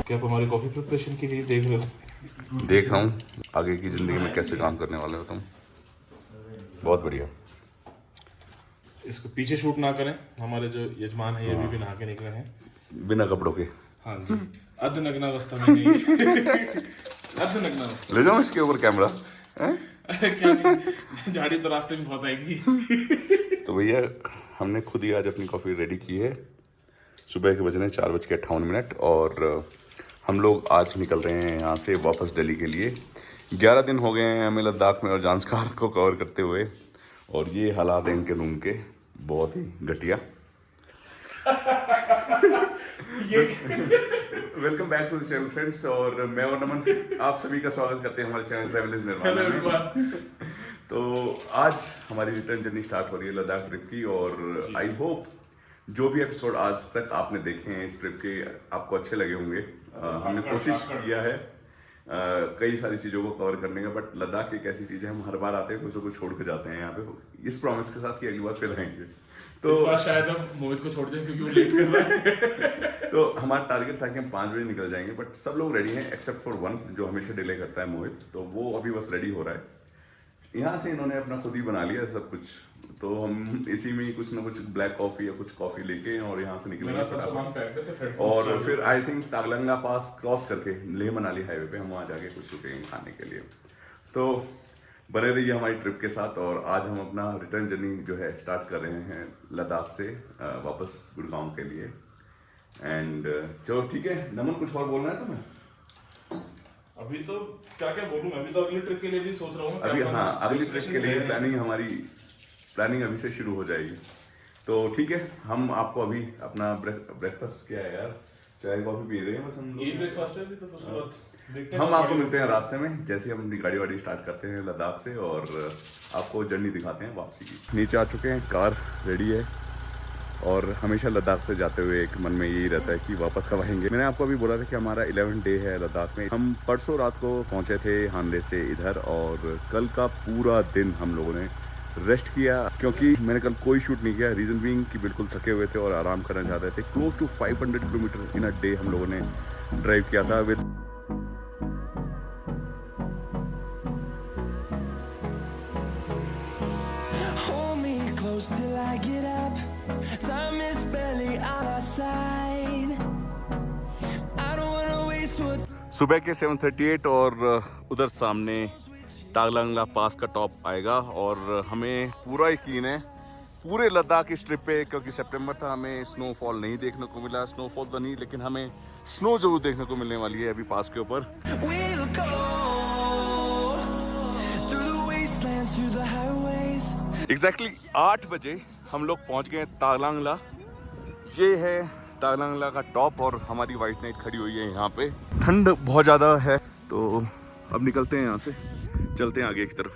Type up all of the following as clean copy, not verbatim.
क्या आप हमारी कॉफ़ी प्रिपरेशन के लिए देख रहे हो? देख रहा हूँ आगे की ज़िंदगी में कैसे काम करने वाले हो तुम। बहुत बढ़िया। इसको पीछे शूट ना करें, हमारे जो यजमान है ये अभी भी नहा के निकले हैं। बिना कपड़ों के। हाँ जी, अर्धनग्न अवस्था में नहीं। अर्धनग्न अवस्था। ले जाओ इसके ऊपर कैमरा। अरे क्या नहीं, झाड़ी तो रास्ते में बहुत आएगी। तो भैया हमने खुद ही आज अपनी कॉफ़ी रेडी की है। सुबह के बज रहे हैं 4:58 और हम लोग आज निकल रहे हैं यहाँ से वापस दिल्ली के लिए। 11 दिन हो गए हैं हमें लद्दाख में और ज़ांस्कार को कवर करते हुए, और ये हालात हैं इनके रूम के बहुत ही घटिया। Welcome back to the channel friends, और मैं और नमन आप सभी का स्वागत करते हैं हमारे चैनल ट्रैवलर्स निर्माण में। तो आज हमारी रिटर्न जर्नी स्टार्ट हो रही है लद्दाख ट्रिप की, और आई होप जो भी एपिसोड आज तक आपने देखे हैं इस ट्रिप के आपको अच्छे लगे होंगे। हमने कोशिश किया है कई सारी चीज़ों को कवर करने का, बट लद्दाख एक ऐसी चीज़ है हम हर बार आते हैं कुछ ना कुछ छोड़ के जाते हैं यहाँ पे, इस प्रॉमिस के साथ कि अगली बार फिर आएंगे। तो इस बार शायद हम मोहित को छोड़ दें क्योंकि वो लेट कर रहा है। तो हमारा टारगेट था कि हम 5 बजे निकल जाएंगे, बट सब लोग रेडी हैं एक्सेप्ट फॉर वन जो हमेशा डिले करता है, मोहित। तो वो अभी बस रेडी हो रहा है। यहाँ से इन्होंने अपना खुद ही बना लिया सब कुछ, तो हम इसी में कुछ ना कुछ ब्लैक कॉफी या कुछ कॉफी लेके और यहाँ से निकलेंगे, और फिर आई थिंक तागलंगा पास क्रॉस करके लेह मनाली हाईवे पे हम वहाँ जाके कुछ रुकेंगे खाने के लिए। तो बने रहिए हमारी ट्रिप के साथ, और आज हम अपना रिटर्न जर्नी जो है स्टार्ट कर रहे हैं लद्दाख से वापस गुड़गांव के लिए। एंड चलो ठीक है, नमन कुछ और बोलना है तुम्हें? अभी तो क्या क्या बोलूं, अभी तो अगली ट्रिप के लिए भी सोच रहा हूँ। अभी हाँ, अगली ट्रिप के लिए प्लानिंग अभी से शुरू हो जाएगी। तो ठीक है, हम आपको अभी अपना ब्रेकफास्ट क्या है यार, चाय कॉफी पी रहे हैं बस हम। यही ब्रेकफास्ट है अभी तो, उसके बाद देखते हैं। हम आपको मिलते हैं रास्ते में जैसे हम अपनी गाड़ी वाड़ी स्टार्ट करते हैं लद्दाख से, और आपको जर्नी दिखाते हैं वापसी की। नीचे आ चुके हैं, कार रेडी है, और हमेशा लद्दाख से जाते हुए एक मन में यही रहता है कि वापस कब आएंगे। मैंने आपको अभी बोला था कि हमारा 11 डे है लद्दाख में। हम परसों रात को पहुंचे थे हानले से इधर, और कल का पूरा दिन हम लोगों ने रेस्ट किया क्योंकि मैंने कल कोई शूट नहीं किया। रीज़न बीइंग कि बिल्कुल थके हुए थे और आराम करना चाहते थे। Close to 500 kilometre in a day हम लोगों ने ड्राइव किया था with till I get up. Time is barely on our side. I don't wanna waste what's. सुबह के 7:38 और उधर सामने तागलंगला पास का टॉप आएगा, और हमें पूरा यकीन है पूरे लद्दाख इस ट्रिप पे, क्योंकि सितंबर था, हमें स्नोफॉल नहीं देखने को मिला। स्नोफॉल तो नहीं, लेकिन हमें स्नो जरूर देखने को मिलने वाली है अभी पास के ऊपर। We'll go through the wastelands, through the highways. Exactly 8 बजे हम लोग पहुंच गए तागलंगला। ये है तागलंगला का टॉप, और हमारी वाइट नाइट खड़ी हुई है यहाँ पे। ठंड बहुत ज़्यादा है, तो अब निकलते हैं यहाँ से, चलते हैं आगे की तरफ।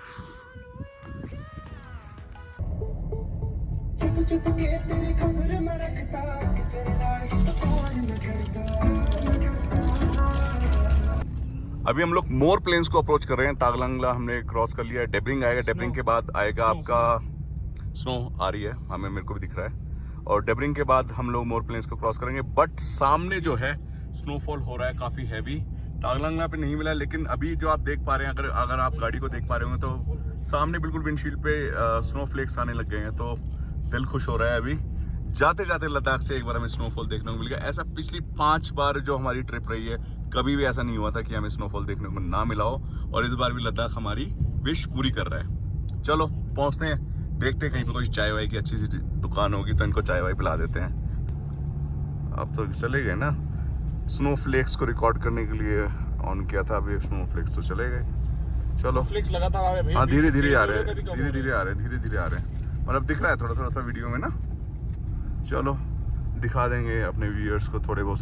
अभी हम लोग मोर प्लेन्स को अप्रोच कर रहे हैं। तागलंगला हमने क्रॉस कर लिया है, डेबरिंग आएगा, डेबरिंग के बाद आएगा आपका स्नो आ रही है हमें, मेरे को भी दिख रहा है, और डेबरिंग के बाद हम लोग मोर प्लेन्स को क्रॉस करेंगे। बट सामने जो है स्नोफॉल हो रहा है काफ़ी हैवी। तागलंगला पे नहीं मिला, लेकिन अभी जो आप देख पा रहे हैं, अगर आप गाड़ी को देख पा रहे होंगे तो सामने बिल्कुल विंडशील्ड पे स्नो फ्लेक्स आने लग गए हैं, तो दिल खुश हो रहा है। अभी जाते जाते लद्दाख से एक बार हमें स्नोफॉल देखने को मिल गया। ऐसा पिछली 5 बार जो हमारी ट्रिप रही है, कभी भी ऐसा नहीं हुआ था कि हमें स्नोफॉल देखने को ना मिला हो, और इस बार भी लद्दाख हमारी विश पूरी कर रहा है। चलो पहुँचते हैं, देखते हैं कहीं पर कोई चाय वाय की अच्छी सी दुकान होगी तो इनको चाय वाय पिला देते हैं। अब तो चले गए ना, स्नो फ्लेक्स को रिकॉर्ड करने के लिए ऑन किया था, अभी स्नो फ्लेक्स तो चले गए। चलो फ्लेक्स लगातार आ रहे हैं, हाँ धीरे धीरे आ रहे हैं, धीरे धीरे आ रहे हैं, और अब दिख रहा है थोड़ा थोड़ा सा वीडियो में ना। चलो दिखा देंगे अपने व्यूअर्स को थोड़े बहुत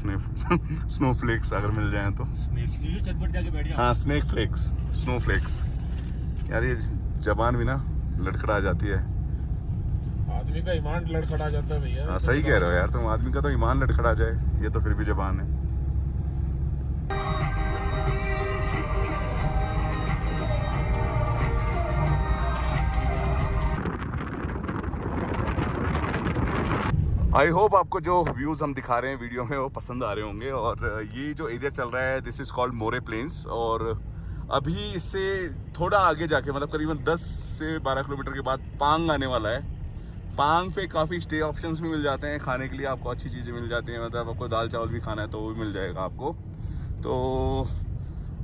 स्नो फ्लेक्स अगर मिल जाएं तो। हाँ स्नेक फ्लेक्स, स्नो फ्लेक्स। यार ये जबान भी ना लड़खड़ा जाती है, आदमी का ईमान लड़खड़ा जाता है भैया। हाँ सही कह रहे हो यार तुम, आदमी का तो ईमान लड़खड़ा जाए, ये तो फिर भी जबान है। आई होप आपको जो व्यूज़ हम दिखा रहे हैं वीडियो में वो पसंद आ रहे होंगे। और ये जो एरिया चल रहा है this is called More plains. और अभी इससे थोड़ा आगे जाके मतलब करीबन 10 से 12 किलोमीटर के बाद पांग आने वाला है। पांग पे काफ़ी स्टे ऑप्शंस भी मिल जाते हैं, खाने के लिए आपको अच्छी चीज़ें मिल जाती हैं। मतलब आपको दाल चावल भी खाना है तो वो भी मिल जाएगा आपको। तो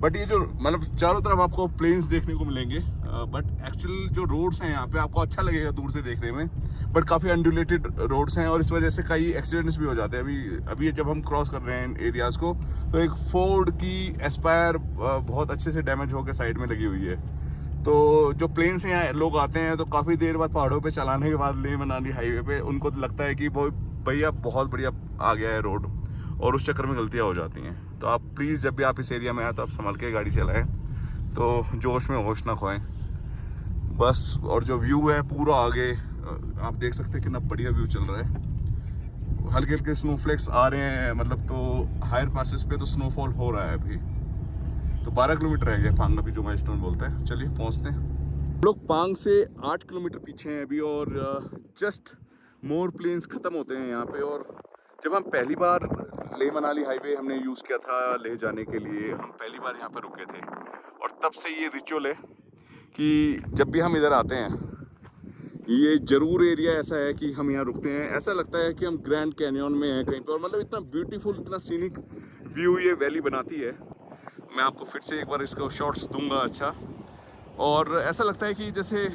बट ये जो मतलब चारों तरफ आपको प्लेन्स देखने को मिलेंगे, बट एक्चुअल जो रोड्स हैं यहाँ पे आपको अच्छा लगेगा दूर से देखने में, बट काफ़ी अनड्यूलेटेड रोड्स हैं और इस वजह से कई एक्सीडेंट्स भी हो जाते हैं। अभी जब हम क्रॉस कर रहे हैं एरियाज़ को तो एक फोर्ड की एस्पायर बहुत अच्छे से डैमेज होकर साइड में लगी हुई है। तो जो प्लेन से यहाँ लोग आते हैं तो काफ़ी देर बाद पहाड़ों पे चलाने के बाद लेह मनाली हाईवे पे उनको तो लगता है कि वो भैया बहुत बढ़िया आ गया है रोड, और उस चक्कर में गलतियाँ हो जाती हैं। तो आप प्लीज़ जब भी आप इस एरिया में आए तो आप संभल के गाड़ी चलाएं, तो जोश में होश ना खोएं बस। और जो व्यू है पूरा आगे आप देख सकते हैं कितना बढ़िया व्यू चल रहा है। हल्के हल्के स्नोफ्लेक्स आ रहे हैं, मतलब तो हायर पासेस पे तो स्नोफॉल हो रहा है अभी। तो 12 किलोमीटर है पांग अभी जो माइलस्टोन बोलता है। चलिए पहुंचते हैं। लोग पांग से 8 किलोमीटर पीछे हैं अभी और जस्ट मोर प्लेन्स ख़त्म होते हैं यहाँ पे। और जब हम पहली बार लेह मनाली हाईवे हमने यूज़ किया था लेह जाने के लिए, हम पहली बार यहाँ पे रुके थे और तब से ये रिचुअल है कि जब भी हम इधर आते हैं ये ज़रूर एरिया ऐसा है कि हम यहाँ रुकते हैं। ऐसा लगता है कि हम ग्रैंड कैनियन में हैं कहीं पे, और मतलब इतना ब्यूटीफुल इतना सीनिक व्यू ये वैली बनाती है। मैं आपको फिर से एक बार इसका शॉट्स दूंगा अच्छा। और ऐसा लगता है कि जैसे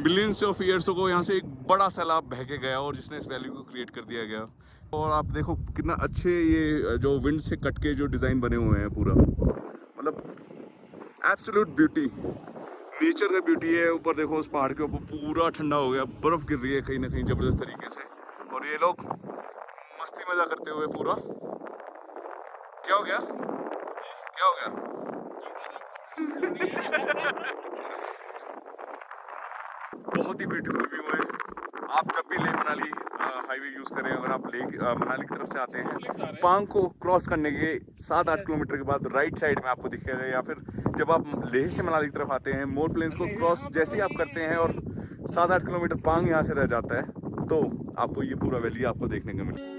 मिलियंस ऑफ ईयर्स को यहाँ से एक बड़ा सैलाब बह के गया और जिसने इस वैली को क्रिएट कर दिया गया। और आप देखो कितना अच्छे ये जो विंड से कट के जो डिज़ाइन बने हुए हैं पूरा, मतलब एब्सोल्यूट ब्यूटी, नेचर का ब्यूटी है। ऊपर देखो उस पहाड़ के ऊपर पूरा ठंडा हो गया, बर्फ़ गिर रही है कहीं ना कहीं ज़बरदस्त तरीके से, और ये लोग मस्ती मज़ा करते हुए पूरा। क्या हो गया, क्या हो गया? बहुत ही ब्यूटीफुल व्यू है। आप जब भी लेह मनाली हाईवे यूज़ करें, अगर आप लेह मनाली की तरफ से आते हैं, पांग को क्रॉस करने के 7-8 किलोमीटर के बाद राइट साइड में आपको दिखेगा, या फिर जब आप लेह से मनाली की तरफ आते हैं मोर प्लेन्स को क्रॉस जैसे ही आप करते हैं और 7-8 किलोमीटर पांग यहाँ से रह जाता है, तो आपको ये पूरा वैली आपको देखने को मिलेगा।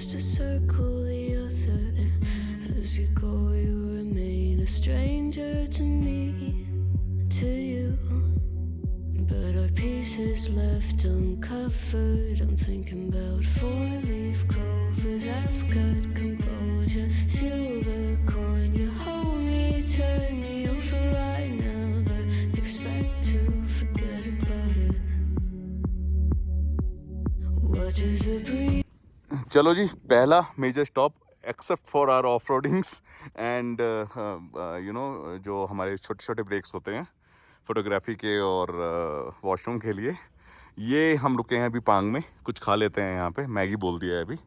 To circle the other, as you go you remain a stranger to me, to you, but our pieces left uncovered. I'm thinking about 4-leaf clovers. I've got composure, silver coin, you hold me, turn me over. I never expect to forget about it. What does the breeze? चलो जी, पहला major stop except for hour of roadings and you know जो हमारे छोटे छोटे breaks होते हैं photography के और वॉशरूम के लिए, ये हम रुके हैं अभी पांग में। कुछ खा लेते हैं यहाँ पे, मैगी बोल दिया है अभी।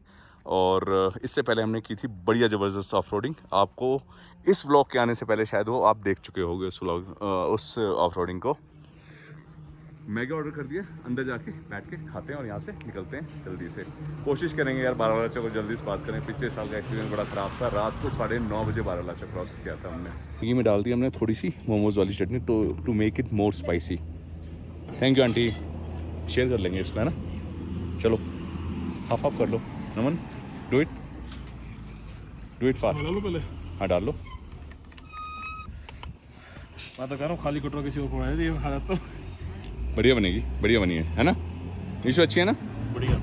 और इससे पहले हमने की थी बढ़िया ज़बरदस्त ऑफ रोडिंग। आपको इस व्लॉग के आने से पहले शायद वो आप देख चुके होंगे उस ऑफ रोडिंग को। मैगी ऑर्डर कर दिया, अंदर जाके बैठ के खाते हैं और यहाँ से निकलते हैं जल्दी से। कोशिश करेंगे यार बारालाचा को जल्दी से पास करें। पिछले साल का एक्सपीरियंस बड़ा ख़राब था, रात को 9:30 बजे बारालाचा क्रॉस किया था हमने। मैगी में डाल दी हमने थोड़ी सी मोमोज़ वाली चटनी to make it more spicy. Thank you aunty, share कर लेंगे इसमें, है ना। चलो हाफ कर लो नमन, डू इट फास्ट। डाल लो पहले। हाँ डाल लो। मैं तो कह रहा हूँ खाली कटोरा किसी को पड़ा है, ये खा जाता हूँ। बढ़िया बनेगी, बढ़िया बनी है ना। नीशू अच्छी है ना, बढ़िया।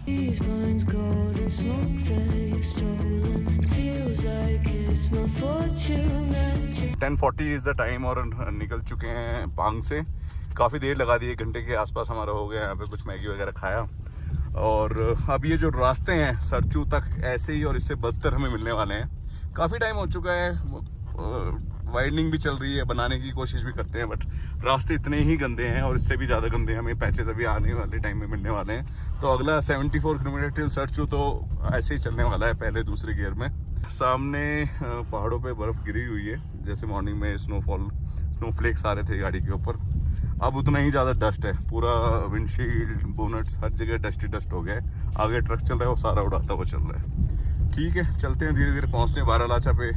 These minds gold and smoke they've stolen. Feels like it's my fortune that you 10:40 is the time और निकल चुके हैं पांग से। काफ़ी देर लगा दी, 1 घंटे के आसपास हमारा हो गया। यहाँ पे कुछ मैगी वगैरह खाया और अब ये जो रास्ते हैं सरचू तक ऐसे ही और इससे बदतर हमें मिलने वाले हैं। काफ़ी टाइम हो चुका है, वाइडनिंग भी चल रही है, बनाने की कोशिश भी करते हैं, बट रास्ते इतने ही गंदे हैं और इससे भी ज़्यादा गंदे हमें पैचेस अभी आने वाले टाइम में मिलने वाले हैं। तो अगला 74 किलोमीटर टिल सरचू तो ऐसे ही चलने वाला है, पहले दूसरे गियर में। सामने पहाड़ों पे बर्फ़ गिरी हुई है, जैसे मॉर्निंग में स्नोफ्लेक्स आ रहे थे गाड़ी के ऊपर। अब उतना ही ज़्यादा डस्ट है, पूरा विंडशील्ड बोनट्स हर जगह डस्ट हो गया है। आगे ट्रक चल रहा है, वो सारा उड़ाता हुआ चल रहा है। ठीक है, चलते हैं धीरे धीरे, पहुंचते हैं बारालाचा पे।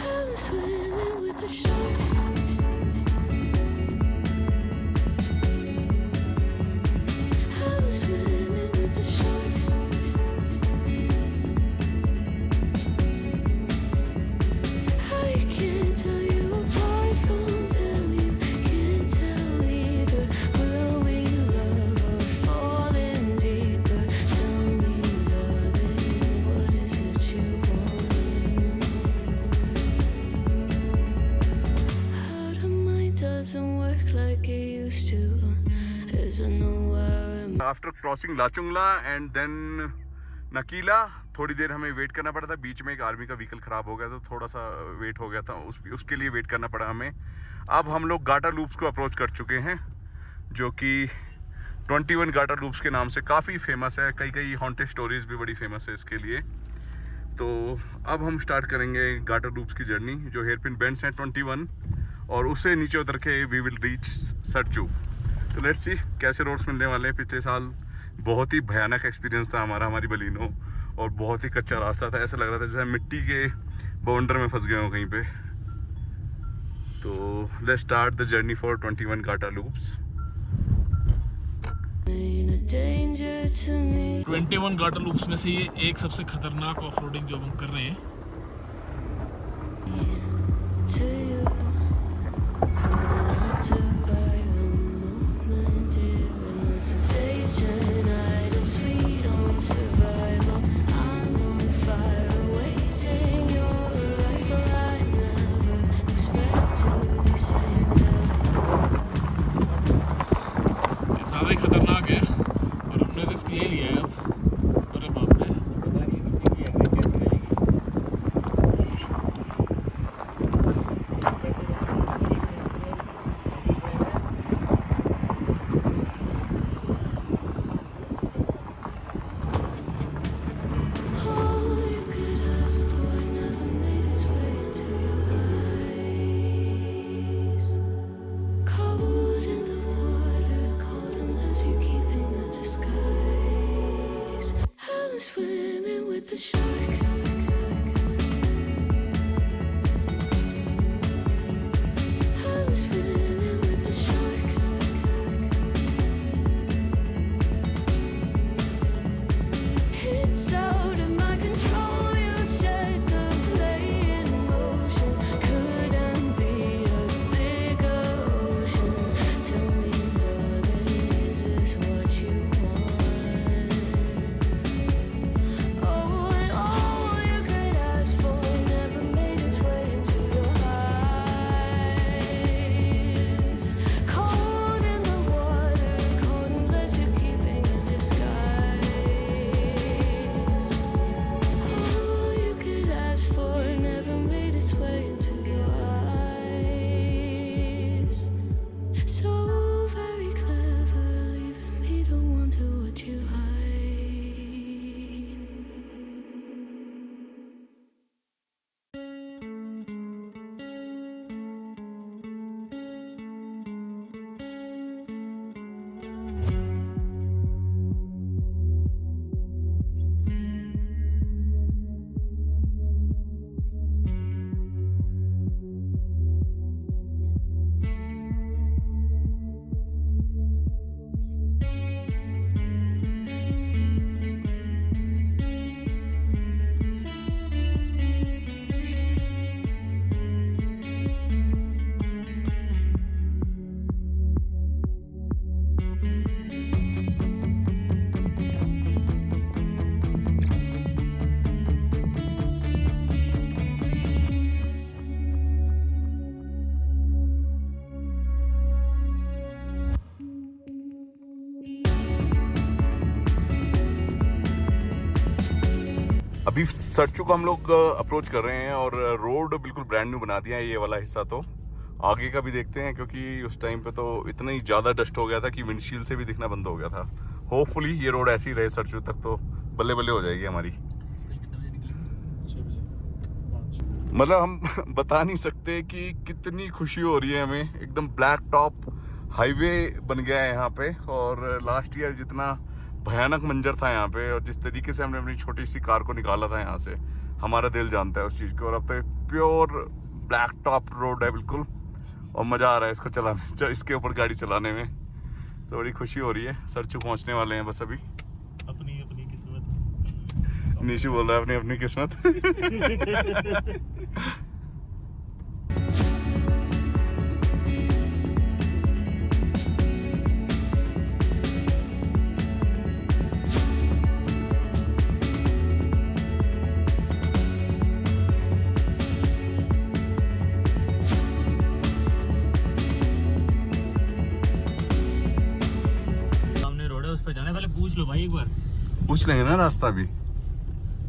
I'm swimming with the sharks. I'm swimming with the sharks. I can't tell you apart from them. You can't tell either. Will we love or fall in deeper? Tell me, darling, what is it you want? How the mind doesn't work like it used to. As I know I remember. After crossing Lachulungla and then Nakeela थोड़ी देर हमें wait करना पड़ा था। बीच में एक army का vehicle खराब हो गया तो थोड़ा सा वेट हो गया था, उसके लिए वेट करना पड़ा हमें। अब हम लोग गाटा लूप्स को अप्रोच कर चुके हैं, जो कि 21 गाटा लूप्स के नाम से काफ़ी फेमस है। कई हॉन्टेड स्टोरीज भी बड़ी फेमस है इसके लिए। तो अब हम स्टार्ट करेंगे गाटा लूप्स की जर्नी, जो हेयरपिन बेंड्स हैं 21, और उससे नीचे उतर के वी विल रीच सरचू। तो लेट्स सी कैसे रोड्स मिलने वाले हैं। पिछले साल बहुत ही भयानक एक्सपीरियंस था हमारी बलिनो, और बहुत ही कच्चा रास्ता था। ऐसा लग रहा था जैसे मिट्टी के बाउंडर में फंस गए हो कहीं पे। तो let's start the journey for 21 Gata loops. Ain't a danger to me. 21 Gata loops में से ये एक सबसे खतरनाक ऑफ रोडिंग जो हम कर रहे हैं। To you, I'm altered by the moment, dear, and the sedation night is sweet on survival. I'm on fire, awaiting your arrival. I never expect to be saved. ये ज़्यादा ही खतरनाक है और हमने रिस्क ले लिया है अब। अरे बाप रे, All you could ask for never made its way into your eyes. Cold in the water, cold unless you're keeping a disguise. I'm swimming with the sharks. I'm swimming with the sharks. It's out of my control. You set the play in motion. Couldn't be a bigger ocean. Tell me, darling, is this what you want? Oh, and all you could ask for never made its way into your eyes. Cold in the water, cold unless you're keeping a disguise. All you could ask for never made its way into your eyes. So very clever, leaving me to wonder what you hide. अभी सरचू को हम लोग approach कर रहे हैं, और road बिल्कुल brand new बना दिया है ये वाला हिस्सा। तो आगे का भी देखते हैं, क्योंकि उस टाइम पे तो इतना ही ज़्यादा डस्ट हो गया था कि विंडशील्ड से भी दिखना बंद हो गया था। होपफुली ये रोड ऐसी रहे सरचू तक, तो बल्ले बल्ले हो जाएगी हमारी। मतलब हम बता नहीं सकते कि कितनी खुशी हो रही है हमें। एकदम ब्लैक टॉप हाईवे बन गया है यहाँ पे। और लास्ट ईयर जितना भयानक मंजर था यहाँ पे और जिस तरीके से हमने अपनी छोटी सी कार को निकाला था यहाँ से, हमारा दिल जानता है उस चीज़ को। और अब तो प्योर ब्लैक टॉप रोड है बिल्कुल, और मज़ा आ रहा है इसको चलाने, इसके ऊपर गाड़ी चलाने में। तो बड़ी खुशी हो रही है। सरचू पहुँचने वाले हैं बस अभी। अपनी अपनी किस्मत। निशु बोल रहा है अपनी अपनी किस्मत। सामने रोड है, उस पर जाने वाले पूछ लो भाई एक बार। पूछ लेंगे ना रास्ता भी।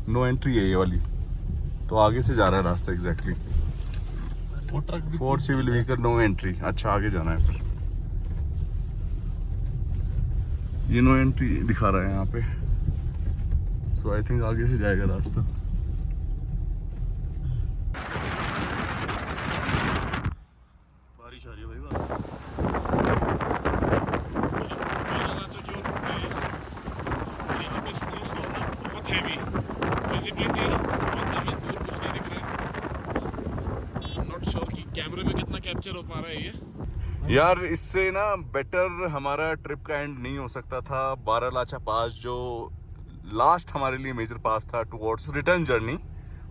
नो एंट्री है ये वाली, तो आगे से जा रहा है रास्ता एग्जैक्टली। वो ट्रक भी 4 सिविल व्हीकल नो एंट्री। अच्छा आगे जाना है फिर। ये नो एंट्री दिखा रहा है यहाँ पे, सो आई थिंक आगे से जाएगा रास्ता। बारिश आ रही है भाई। यहाँ पे स्नो स्टॉर्म है, बहुत हैवी विजिबिलिटी, बहुत हमें दूर कुछ नहीं दिख रहा है। नॉट श्योर कि कैमरे में कितना कैप्चर हो पा रहा है ये। यार इससे ना बेटर हमारा ट्रिप का एंड नहीं हो सकता था। बारालाचा पास जो लास्ट हमारे लिए मेजर पास था टुवर्ड्स रिटर्न जर्नी,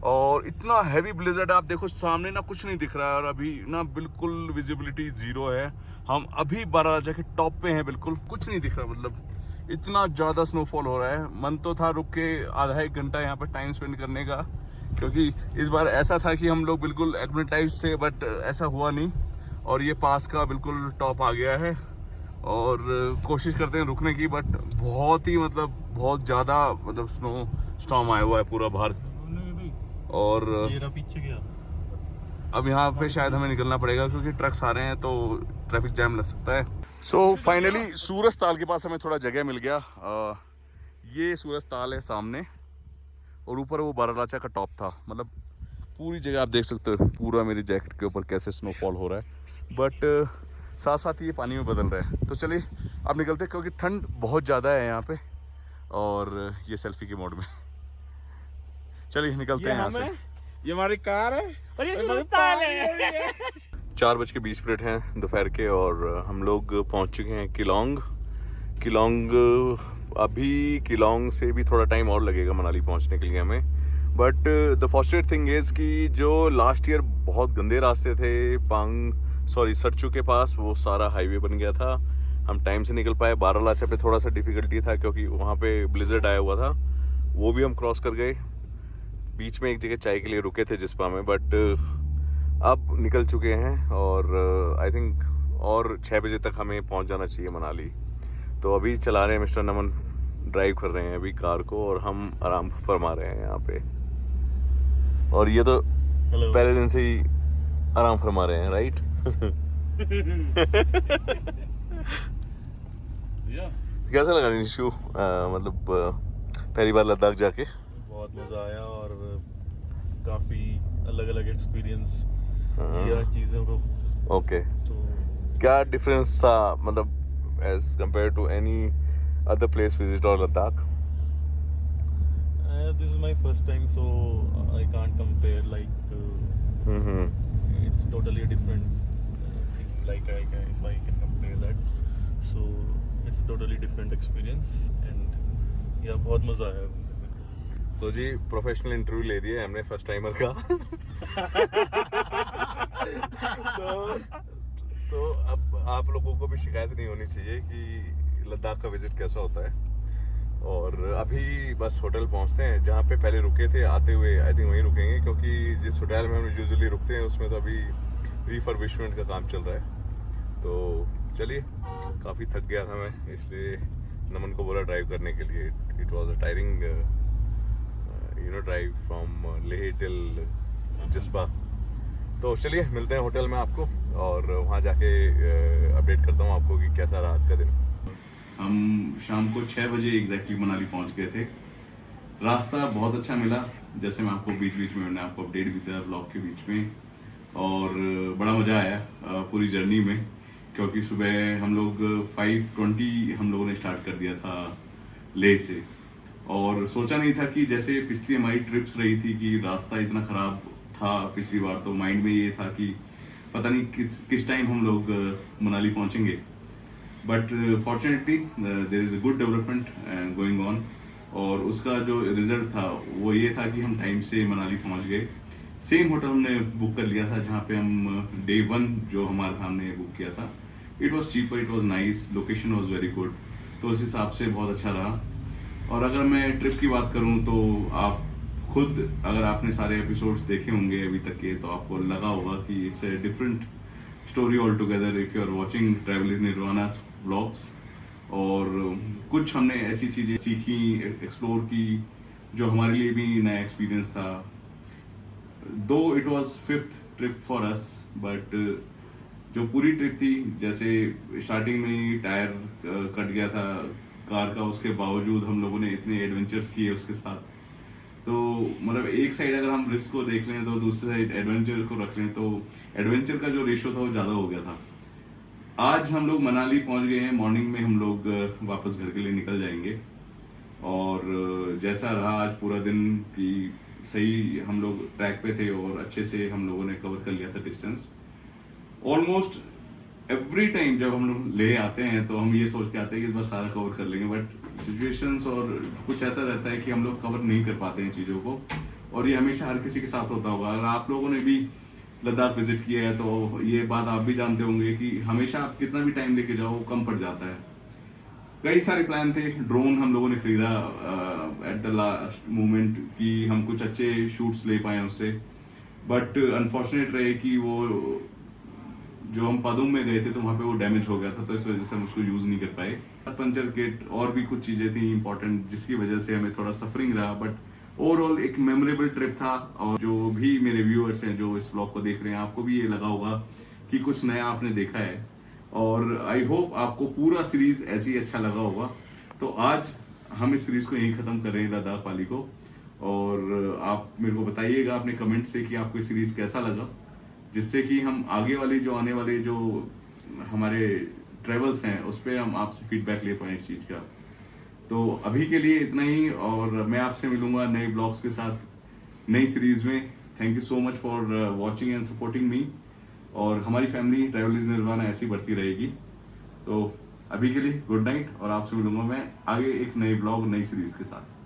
और इतना हैवी ब्लिजर्ड, आप देखो सामने ना कुछ नहीं दिख रहा है और अभी ना बिल्कुल विजिबिलिटी जीरो है। हम अभी बारालाचा के टॉप पे हैं, बिल्कुल कुछ नहीं दिख रहा, मतलब इतना ज़्यादा स्नोफॉल हो रहा है। मन तो था रुक के आधा एक घंटा यहाँ पे टाइम स्पेंड करने का, क्योंकि इस बार ऐसा था कि हम लोग बिल्कुल एक्लिमेटाइज थे, बट ऐसा हुआ नहीं। और ये पास का बिल्कुल टॉप आ गया है और कोशिश करते हैं रुकने की, बट बहुत ही मतलब बहुत ज़्यादा मतलब स्नो स्टॉर्म आया हुआ है पूरा बाहर। और मेरा पीछे गया। अब यहाँ पे शायद हमें निकलना पड़ेगा क्योंकि ट्रक्स आ रहे हैं तो ट्रैफिक जैम लग सकता है। सो फाइनली सूरज ताल के पास हमें थोड़ा जगह मिल गया। ये सूरज ताल है सामने और ऊपर वो बारालाचा का टॉप था। मतलब पूरी जगह आप देख सकते हो, पूरा मेरी जैकेट के ऊपर कैसे स्नोफॉल हो रहा है, बट साथ साथ ये पानी में बदल रहा है। तो चलिए अब निकलते हैं क्योंकि ठंड बहुत ज़्यादा है यहाँ पे, और ये सेल्फी के मोड में। चलिए निकलते हैं यहाँ से। ये हमारी कार है और ये सूरज ताल है। 4:20 हैं दोपहर के और हम लोग पहुँच चुके हैं किलोंग। अभी किलोंग से भी थोड़ा टाइम और लगेगा मनाली पहुँचने के लिए हमें। But the fortunate thing is कि जो लास्ट ईयर बहुत गंदे रास्ते थे सरचू के पास, वो सारा हाईवे बन गया था। हम टाइम से निकल पाए। बारालाचा पे थोड़ा सा डिफ़िकल्टी था क्योंकि वहाँ पे ब्लिजर्ड आया हुआ था, वो भी हम क्रॉस कर गए। बीच में एक जगह चाय के लिए रुके थे जिस्पा में, बट अब निकल चुके हैं और आई थिंक और 6 बजे तक हमें पहुँच जाना चाहिए मनाली। तो अभी चला रहे हैं मिस्टर नमन, ड्राइव कर रहे हैं अभी कार को और हम आराम फरमा रहे हैं यहाँ पे। और ये तो पहले दिन से ही आराम फरमा रहे हैं, राइट? कैसा लगा निशु, मतलब पहली बार लद्दाख जाके? बहुत मजा आया और काफी अलग अलग एक्सपीरियंस किया चीजों को। ओके, तो क्या डिफरेंस था मतलब as compare to any other place visit और Ladakh? this is my first time, so I can't compare. Like it's totally a different thing. Like if I can compare that, so it's a totally different experience, and yeah, बहुत मजा आया। तो जी professional interview ले दिए हमने first timer का। तो अब आप लोगों को भी शिकायत नहीं होनी चाहिए कि लद्दाख का विजिट कैसा होता है। और अभी बस होटल पहुंचते हैं जहाँ पे पहले रुके थे आते हुए। आई थिंक वहीं रुकेंगे क्योंकि जिस होटल में हम यूजुअली रुकते हैं उसमें तो अभी रिफर्बिशमेंट का काम चल रहा है। तो चलिए, काफ़ी थक गया था मैं, इसलिए नमन को बोला ड्राइव करने के लिए। It was a tiring drive from Leh till Jispa. तो चलिए मिलते हैं होटल में आपको और वहाँ जाके अपडेट करता हूँ आपको कि कैसा रहा आज का दिन। हम शाम को 6 बजे एग्जैक्टली मनाली पहुँच गए थे। रास्ता बहुत अच्छा मिला, जैसे मैं आपको बीच बीच में मैंने आपको अपडेट भी दिया ब्लॉग के बीच में, और बड़ा मज़ा आया पूरी जर्नी में। क्योंकि सुबह हम लोग 5:20 हम लोगों ने स्टार्ट कर दिया था लेह से, और सोचा नहीं था कि जैसे पिछली हमारी ट्रिप्स रही थी कि रास्ता इतना ख़राब था पिछली बार, तो माइंड में ये था कि पता नहीं किस टाइम हम लोग मनाली पहुंचेंगे। But fortunately there is a good development going on, और उसका जो रिजल्ट था वो ये था कि हम टाइम से मनाली पहुंच गए। सेम होटल हमने बुक कर लिया था जहाँ पे हम डे 1 जो हमारा था हमने बुक किया था। It was cheaper, it was nice, location was very good, तो उस हिसाब से बहुत अच्छा रहा। और अगर मैं ट्रिप की बात करूं तो आप खुद अगर आपने सारे एपिसोड्स देखे होंगे अभी तक के, तो आपको लगा होगा कि it's a different story all together if you are watching travel in Nirvana's vlogs. और कुछ हमने ऐसी चीज़ें सीखी, एक्सप्लोर की, जो हमारे लिए भी नया एक्सपीरियंस था। दो it was 5th trip for us, but जो पूरी ट्रिप थी, जैसे स्टार्टिंग में ही टायर कट गया था कार का, उसके बावजूद हम लोगों ने इतने एडवेंचर्स किए उसके साथ। तो मतलब एक साइड अगर हम रिस्क को देख लें तो दूसरी साइड एडवेंचर को रख लें, तो एडवेंचर का जो रेशो था वो ज़्यादा हो गया था। आज हम लोग मनाली पहुंच गए हैं, मॉर्निंग में हम लोग वापस घर के लिए निकल जाएंगे। और जैसा रहा आज पूरा दिन कि सही हम लोग ट्रैक पे थे और अच्छे से हम लोगों ने कवर कर लिया था डिस्टेंस। ऑलमोस्ट एवरी टाइम जब हम लोग ले आते हैं तो हम ये सोच के आते हैं कि इस बार सारा कवर कर लेंगे, बट सिचुएशंस और कुछ ऐसा रहता है कि हम लोग कवर नहीं कर पाते हैं चीज़ों को, और ये हमेशा हर किसी के साथ होता होगा। अगर आप लोगों ने भी लद्दाख विजिट किया है तो ये बात आप भी जानते होंगे कि हमेशा आप कितना भी टाइम लेके जाओ कम पड़ जाता है। कई सारे प्लान थे, ड्रोन हम लोगों ने खरीदा एट द लास्ट मोमेंट कि हम कुछ अच्छे शूट्स ले पाए उससे, बट अनफॉर्चुनेट रहे कि वो जो हम पादुम में गए थे तो वहाँ पे वो डैमेज हो गया था, तो इस वजह से हम उसको यूज़ नहीं कर पाए। पंचर किट और भी कुछ चीज़ें थी इंपॉर्टेंट, जिसकी वजह से हमें थोड़ा सफरिंग रहा, बट ओवरऑल एक मेमोरेबल ट्रिप था। और जो भी मेरे व्यूअर्स हैं जो इस व्लॉग को देख रहे हैं, आपको भी ये लगा होगा कि कुछ नया आपने देखा है, और आई होप आपको पूरा सीरीज़ ऐसे ही अच्छा लगा होगा। तो आज हम इस सीरीज़ को यहीं ख़त्म कर रहे हैं, लद्दाख वाली को। और आप मेरे को बताइएगा अपने कमेंट से कि आपको ये सीरीज़ कैसा लगा, जिससे कि हम आगे वाले जो आने वाले जो हमारे ट्रेवल्स हैं उस पर हम आपसे फीडबैक ले पाएँ इस चीज़ का। तो अभी के लिए इतना ही, और मैं आपसे मिलूंगा नए ब्लॉग्स के साथ नई सीरीज़ में। Thank you so much for watching and supporting me, और हमारी फैमिली ट्रैवल इज निर्वाणा ऐसी बढ़ती रहेगी। तो अभी के लिए गुड नाइट, और आपसे मिलूंगा मैं आगे एक नए ब्लॉग नई सीरीज़ के साथ।